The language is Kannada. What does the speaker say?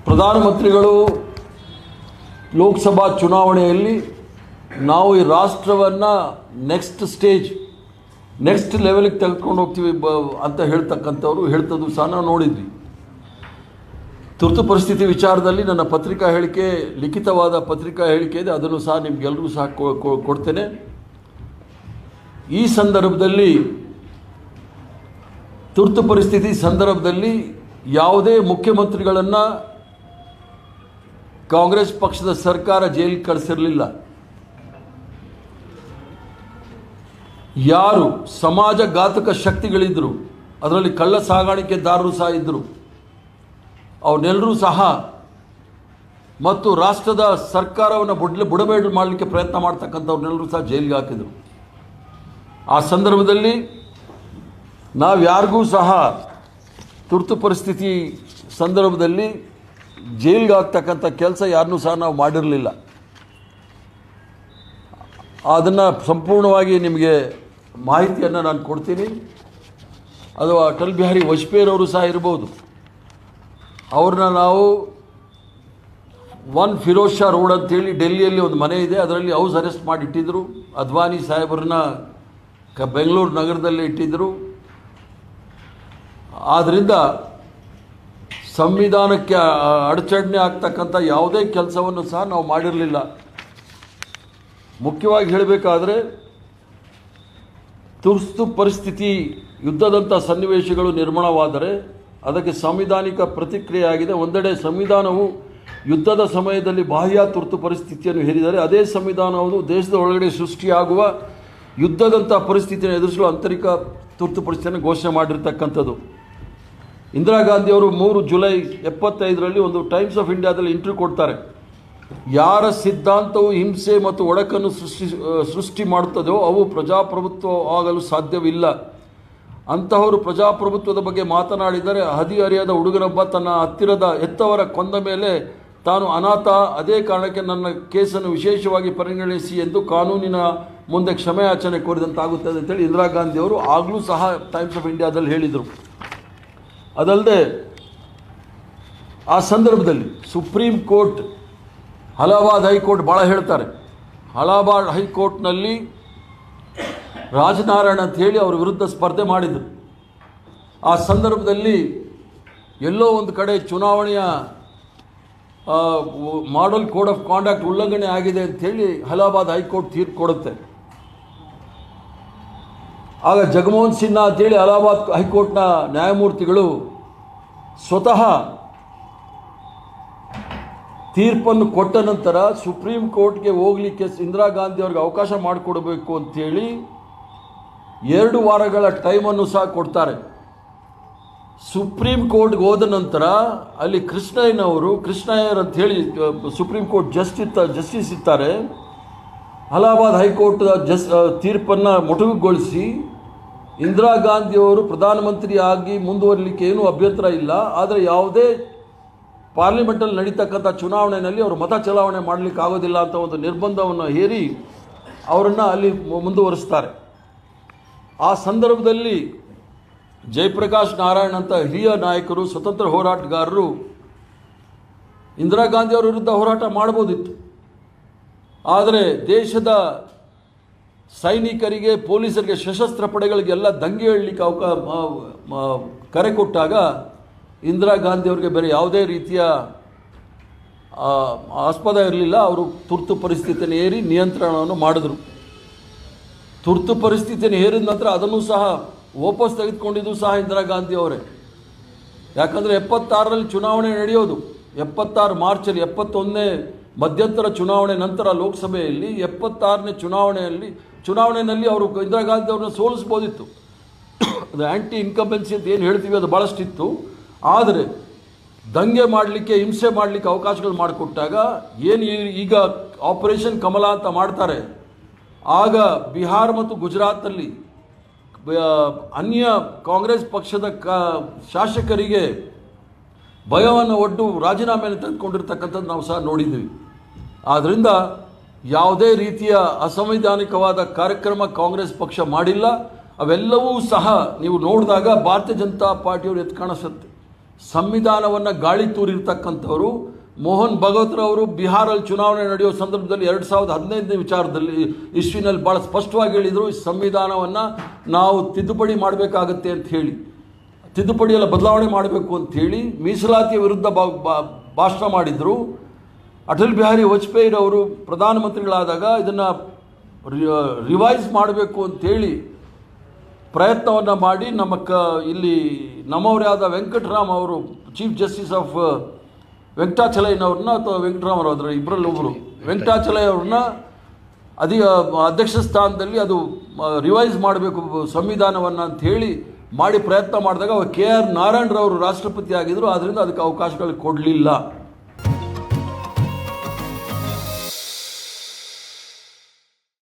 ಪ್ರಧಾನಮಂತ್ರಿಗಳು ಲೋಕಸಭಾ ಚುನಾವಣೆಯಲ್ಲಿ ನಾವು ಈ ರಾಷ್ಟ್ರವನ್ನು ನೆಕ್ಸ್ಟ್ ಸ್ಟೇಜ್ ನೆಕ್ಸ್ಟ್ ಲೆವೆಲ್ಗೆ ತೆಗೆದುಕೊಂಡು ಹೋಗ್ತೀವಿ ಅಂತ ಹೇಳ್ತಕ್ಕಂಥವ್ರು ಹೇಳ್ತದ್ದು ಸಹ ನಾವು ನೋಡಿದ್ವಿ. ತುರ್ತು ಪರಿಸ್ಥಿತಿ ವಿಚಾರದಲ್ಲಿ ನನ್ನ ಪತ್ರಿಕಾ ಹೇಳಿಕೆ, ಲಿಖಿತವಾದ ಪತ್ರಿಕಾ ಹೇಳಿಕೆ ಇದೆ, ಅದನ್ನು ಸಹ ನಿಮಗೆಲ್ಲರಿಗೂ ಸಹ ಕೊಡ್ತೇನೆ. ಈ ಸಂದರ್ಭದಲ್ಲಿ ತುರ್ತು ಪರಿಸ್ಥಿತಿ ಸಂದರ್ಭದಲ್ಲಿ ಯಾವುದೇ ಮುಖ್ಯಮಂತ್ರಿಗಳನ್ನು ಕಾಂಗ್ರೆಸ್ ಪಕ್ಷದ ಸರ್ಕಾರ ಜೈಲಿಗೆ ಕಳಿಸಿರಲಿಲ್ಲ. ಯಾರು ಸಮಾಜಘಾತಕ ಶಕ್ತಿಗಳಿದ್ದರು, ಅದರಲ್ಲಿ ಕಳ್ಳ ಸಾಗಾಣಿಕೆದಾರರು ಸಹ ಇದ್ದರು, ಅವನ್ನೆಲ್ಲರೂ ಸಹ ಮತ್ತು ರಾಷ್ಟ್ರದ ಸರ್ಕಾರವನ್ನು ಬುಡಮೇಲು ಮಾಡಲಿಕ್ಕೆ ಪ್ರಯತ್ನ ಮಾಡ್ತಕ್ಕಂಥವ್ರನ್ನೆಲ್ಲರೂ ಸಹ ಜೈಲಿಗೆ ಹಾಕಿದರು. ಆ ಸಂದರ್ಭದಲ್ಲಿ ನಾವು ಯಾರಿಗೂ ಸಹ ತುರ್ತು ಪರಿಸ್ಥಿತಿ ಸಂದರ್ಭದಲ್ಲಿ ಜೈಲಿಗೆ ಹಾಕ್ತಕ್ಕಂಥ ಕೆಲಸ ಯಾರನ್ನೂ ಸಹ ನಾವು ಮಾಡಿರಲಿಲ್ಲ. ಅದನ್ನು ಸಂಪೂರ್ಣವಾಗಿ ನಿಮಗೆ ಮಾಹಿತಿಯನ್ನು ನಾನು ಕೊಡ್ತೀನಿ. ಅದು ಅಟಲ್ ಬಿಹಾರಿ ವಾಜಪೇಯಿಯವರು ಸಹ ಇರ್ಬೋದು. ಅವ್ರನ್ನ ನಾವು ಫಿರೋಜ್ ಶಾ ರೋಡ್ ಅಂತೇಳಿ ಡೆಲ್ಲಿಯಲ್ಲಿ ಒಂದು ಮನೆ ಇದೆ, ಅದರಲ್ಲಿ ಹೌಸ್ ಅರೆಸ್ಟ್ ಮಾಡಿ ಇಟ್ಟಿದ್ದರು. ಅದ್ವಾನಿ ಸಾಹೇಬರನ್ನ ಬೆಂಗಳೂರು ನಗರದಲ್ಲಿ ಇಟ್ಟಿದ್ದರು. ಆದ್ದರಿಂದ ಸಂವಿಧಾನಕ್ಕೆ ಅಡಚಣೆ ಆಗ್ತಕ್ಕಂಥ ಯಾವುದೇ ಕೆಲಸವನ್ನು ಸಹ ನಾವು ಮಾಡಿರಲಿಲ್ಲ. ಮುಖ್ಯವಾಗಿ ಹೇಳಬೇಕಾದ್ರೆ ತುರ್ತು ಪರಿಸ್ಥಿತಿ ಯುದ್ಧದಂಥ ಸನ್ನಿವೇಶಗಳು ನಿರ್ಮಾಣವಾದರೆ ಅದಕ್ಕೆ ಸಾಂವಿಧಾನಿಕ ಪ್ರತಿಕ್ರಿಯೆಯಾಗಿದೆ. ಒಂದೆಡೆ ಸಂವಿಧಾನವು ಯುದ್ಧದ ಸಮಯದಲ್ಲಿ ಬಾಹ್ಯ ತುರ್ತು ಪರಿಸ್ಥಿತಿಯನ್ನು ಹೇರಿದರೆ, ಅದೇ ಸಂವಿಧಾನವು ದೇಶದ ಒಳಗಡೆ ಸೃಷ್ಟಿಯಾಗುವ ಯುದ್ಧದಂಥ ಪರಿಸ್ಥಿತಿಯನ್ನು ಎದುರಿಸಲು ಆಂತರಿಕ ತುರ್ತು ಪರಿಸ್ಥಿತಿಯನ್ನು ಘೋಷಣೆ ಮಾಡಿರ್ತಕ್ಕಂಥದ್ದು. ಇಂದಿರಾ ಗಾಂಧಿಯವರು 3 ಜುಲೈ 75ರಲ್ಲಿ ಒಂದು ಟೈಮ್ಸ್ ಆಫ್ ಇಂಡಿಯಾದಲ್ಲಿ ಇಂಟರ್ವ್ಯೂ ಕೊಡ್ತಾರೆ. ಯಾರ ಸಿದ್ಧಾಂತವು ಹಿಂಸೆ ಮತ್ತು ಒಡಕನ್ನು ಸೃಷ್ಟಿ ಮಾಡುತ್ತದೋ ಅವು ಪ್ರಜಾಪ್ರಭುತ್ವ ಆಗಲು ಸಾಧ್ಯವಿಲ್ಲ. ಅಂತಹವರು ಪ್ರಜಾಪ್ರಭುತ್ವದ ಬಗ್ಗೆ ಮಾತನಾಡಿದರೆ ಹದಿಹರಿಯದ ಹುಡುಗನೊಬ್ಬ ತನ್ನ ಹತ್ತಿರದ ಹೆತ್ತವರ ಕೊಂದ ಮೇಲೆ ತಾನು ಅನಾಥ, ಅದೇ ಕಾರಣಕ್ಕೆ ನನ್ನ ಕೇಸನ್ನು ವಿಶೇಷವಾಗಿ ಪರಿಗಣಿಸಿ ಎಂದು ಕಾನೂನಿನ ಮುಂದೆ ಕ್ಷಮೆಯಾಚನೆ ಕೋರಿದಂತಾಗುತ್ತದೆ ಅಂತೇಳಿ ಇಂದಿರಾ ಗಾಂಧಿಯವರು ಆಗಲೂ ಸಹ ಟೈಮ್ಸ್ ಆಫ್ ಇಂಡಿಯಾದಲ್ಲಿ ಹೇಳಿದರು. ಅದಲ್ಲದೆ ಆ ಸಂದರ್ಭದಲ್ಲಿ ಸುಪ್ರೀಂ ಕೋರ್ಟ್, ಅಲಹಾಬಾದ್ ಹೈಕೋರ್ಟ್ ಭಾಳ ಹೇಳ್ತಾರೆ. ಅಲಹಾಬಾದ್ ಹೈಕೋರ್ಟ್ನಲ್ಲಿ ರಾಜನಾರಾಯಣ್ ಅಂತ ಹೇಳಿ ಅವರ ವಿರುದ್ಧ ಸ್ಪರ್ಧೆ ಮಾಡಿದರು. ಆ ಸಂದರ್ಭದಲ್ಲಿ ಎಲ್ಲೋ ಒಂದು ಕಡೆ ಚುನಾವಣೆಯ ಮಾಡೆಲ್ ಕೋಡ್ ಆಫ್ ಕಾಂಡಕ್ಟ್ ಉಲ್ಲಂಘನೆ ಆಗಿದೆ ಅಂಥೇಳಿ ಅಲಹಾಬಾದ್ ಹೈಕೋರ್ಟ್ ತೀರ್ಪು ಕೊಡುತ್ತೆ. ಆಗ ಜಗಮೋಹನ್ ಸಿನ್ಹಾ ಅಂತೇಳಿ ಅಲಹಾಬಾದ್ ಹೈಕೋರ್ಟ್ನ ನ್ಯಾಯಮೂರ್ತಿಗಳು ಸ್ವತಃ ತೀರ್ಪನ್ನು ಕೊಟ್ಟ ನಂತರ ಸುಪ್ರೀಂ ಕೋರ್ಟ್ಗೆ ಹೋಗಲಿಕ್ಕೆ ಇಂದಿರಾ ಗಾಂಧಿ ಅವ್ರಿಗೆ ಅವಕಾಶ ಮಾಡಿಕೊಡಬೇಕು ಅಂಥೇಳಿ 2 ವಾರಗಳ ಟೈಮನ್ನು ಸಹ ಕೊಡ್ತಾರೆ. ಸುಪ್ರೀಂ ಕೋರ್ಟ್ಗೆ ಹೋದ ನಂತರ ಅಲ್ಲಿ ಕೃಷ್ಣಯ್ಯರ್ ಅಂತ ಹೇಳಿ ಸುಪ್ರೀಂ ಕೋರ್ಟ್ ಜಸ್ಟಿಸ್ ಇರ್ತಾರೆ. ಅಲಹಾಬಾದ್ ಹೈಕೋರ್ಟ್ ತೀರ್ಪನ್ನು ಮೊಟಕುಗೊಳಿಸಿ ಇಂದಿರಾ ಗಾಂಧಿಯವರು ಪ್ರಧಾನಮಂತ್ರಿ ಆಗಿ ಮುಂದುವರಲಿಕ್ಕೆ ಏನೂ ಅಭ್ಯಂತರ ಇಲ್ಲ, ಆದರೆ ಯಾವುದೇ ಪಾರ್ಲಿಮೆಂಟಲ್ಲಿ ನಡೀತಕ್ಕಂಥ ಚುನಾವಣೆಯಲ್ಲಿ ಅವರು ಮತ ಚಲಾವಣೆ ಮಾಡಲಿಕ್ಕೆ ಆಗೋದಿಲ್ಲ ಅಂತ ಒಂದು ನಿರ್ಬಂಧವನ್ನು ಹೇರಿ ಅವರನ್ನು ಅಲ್ಲಿ ಮುಂದುವರಿಸ್ತಾರೆ. ಆ ಸಂದರ್ಭದಲ್ಲಿ ಜಯಪ್ರಕಾಶ್ ನಾರಾಯಣ್ ಅಂತ ಹಿರಿಯ ನಾಯಕರು, ಸ್ವತಂತ್ರ ಹೋರಾಟಗಾರರು ಇಂದಿರಾ ಗಾಂಧಿಯವರ ವಿರುದ್ಧ ಹೋರಾಟ ಮಾಡ್ಬೋದಿತ್ತು. ಆದರೆ ದೇಶದ ಸೈನಿಕರಿಗೆ, ಪೊಲೀಸರಿಗೆ, ಸಶಸ್ತ್ರ ಪಡೆಗಳಿಗೆಲ್ಲ ದಂಗೆ ಏಳಲಿಕ್ಕೆ ಕರೆ ಕೊಟ್ಟಾಗ ಇಂದಿರಾ ಗಾಂಧಿಯವರಿಗೆ ಬೇರೆ ಯಾವುದೇ ರೀತಿಯ ಆಸ್ಪದ ಇರಲಿಲ್ಲ. ಅವರು ತುರ್ತು ಪರಿಸ್ಥಿತಿಯನ್ನು ಏರಿ ನಿಯಂತ್ರಣವನ್ನು ಮಾಡಿದ್ರು. ತುರ್ತು ಪರಿಸ್ಥಿತಿಯನ್ನು ಹೇರಿದ ನಂತರ ಅದನ್ನು ಸಹ ವಾಪಸ್ ತೆಗೆದುಕೊಂಡಿದ್ದು ಸಹ ಇಂದಿರಾ ಗಾಂಧಿ ಅವರೇ. ಯಾಕಂದರೆ 76ರಲ್ಲಿ ಚುನಾವಣೆ ನಡೆಯೋದು, 76 ಮಾರ್ಚಲ್ಲಿ 71ನೇ ಮಧ್ಯಂತರ ಚುನಾವಣೆ ನಂತರ ಲೋಕಸಭೆಯಲ್ಲಿ 76ನೇ ಚುನಾವಣೆಯಲ್ಲಿ ಅವರು ಇಂದಿರಾ ಗಾಂಧಿ ಅವ್ರನ್ನ ಸೋಲಿಸ್ಬೋದಿತ್ತು. ಅದು ಆ್ಯಂಟಿ ಇನ್ಕಂಬೆನ್ಸಿ ಅಂತ ಏನು ಹೇಳ್ತೀವಿ ಅದು ಭಾಳಷ್ಟಿತ್ತು. ಆದರೆ ದಂಗೆ ಮಾಡಲಿಕ್ಕೆ, ಹಿಂಸೆ ಮಾಡಲಿಕ್ಕೆ ಅವಕಾಶಗಳು ಮಾಡಿಕೊಟ್ಟಾಗ ಏನು ಈಗ ಆಪರೇಷನ್ ಕಮಲ ಅಂತ ಮಾಡ್ತಾರೆ, ಆಗ ಬಿಹಾರ ಮತ್ತು ಗುಜರಾತಲ್ಲಿ ಅನ್ಯ ಕಾಂಗ್ರೆಸ್ ಪಕ್ಷದ ಶಾಸಕರಿಗೆ ಭಯವನ್ನು ಒಡ್ಡು ರಾಜೀನಾಮೆಯನ್ನು ತೆಗೆದುಕೊಂಡಿರ್ತಕ್ಕಂಥದ್ದು ನಾವು ಸಹ ನೋಡಿದ್ದೀವಿ. ಆದ್ದರಿಂದ ಯಾವುದೇ ರೀತಿಯ ಅಸಂವಿಧಾನಿಕವಾದ ಕಾರ್ಯಕ್ರಮ ಕಾಂಗ್ರೆಸ್ ಪಕ್ಷ ಮಾಡಿಲ್ಲ. ಅವೆಲ್ಲವೂ ಸಹ ನೀವು ನೋಡಿದಾಗ ಭಾರತೀಯ ಜನತಾ ಪಾರ್ಟಿಯವರು ಎತ್ತು ಕಾಣಿಸುತ್ತೆ. ಸಂವಿಧಾನವನ್ನು ಗಾಳಿ ತೂರಿರ್ತಕ್ಕಂಥವರು. ಮೋಹನ್ ಭಗವತ್ರವರು ಬಿಹಾರಲ್ಲಿ ಚುನಾವಣೆ ನಡೆಯೋ ಸಂದರ್ಭದಲ್ಲಿ 2015 ವಿಚಾರದಲ್ಲಿ ಇಸ್ವಿನಲ್ಲಿ ಭಾಳ ಸ್ಪಷ್ಟವಾಗಿ ಹೇಳಿದರು, ಈ ಸಂವಿಧಾನವನ್ನು ನಾವು ತಿದ್ದುಪಡಿ ಮಾಡಬೇಕಾಗತ್ತೆ ಅಂತ ಹೇಳಿ, ತಿದ್ದುಪಡಿಯೆಲ್ಲ ಬದಲಾವಣೆ ಮಾಡಬೇಕು ಅಂಥೇಳಿ ಮೀಸಲಾತಿಯ ವಿರುದ್ಧ ಭಾಷಣ ಮಾಡಿದರು. ಅಟಲ್ ಬಿಹಾರಿ ವಾಜಪೇಯಿರವರು ಪ್ರಧಾನಮಂತ್ರಿಗಳಾದಾಗ ಇದನ್ನು ರಿವೈಸ್ ಮಾಡಬೇಕು ಅಂಥೇಳಿ ಪ್ರಯತ್ನವನ್ನು ಮಾಡಿ ಇಲ್ಲಿ ನಮ್ಮವರಾದ ವೆಂಕಟರಾಮ್ ಅವರು, ಚೀಫ್ ಜಸ್ಟಿಸ್ ಆಫ್ ವೆಂಕಟಾಚಲಯ್ಯನವ್ರನ್ನ ಅಥವಾ ವೆಂಕಟರಾಮರು ಅದರ ಇಬ್ಬರಲ್ಲಿ ಒಬ್ಬರು, ವೆಂಕಟಾಚಲಯ್ಯ ಅವ್ರನ್ನ ಅಧ್ಯಕ್ಷ ಸ್ಥಾನದಲ್ಲಿ ಅದು ರಿವೈಸ್ ಮಾಡಬೇಕು ಸಂವಿಧಾನವನ್ನು ಅಂಥೇಳಿ ಮಾಡಿ ಪ್ರಯತ್ನ ಮಾಡಿದಾಗ KR ನಾರಾಯಣರವರು ರಾಷ್ಟ್ರಪತಿ ಆಗಿದ್ದರು. ಆದ್ದರಿಂದ ಅದಕ್ಕೆ ಅವಕಾಶಗಳು ಕೊಡಲಿಲ್ಲ.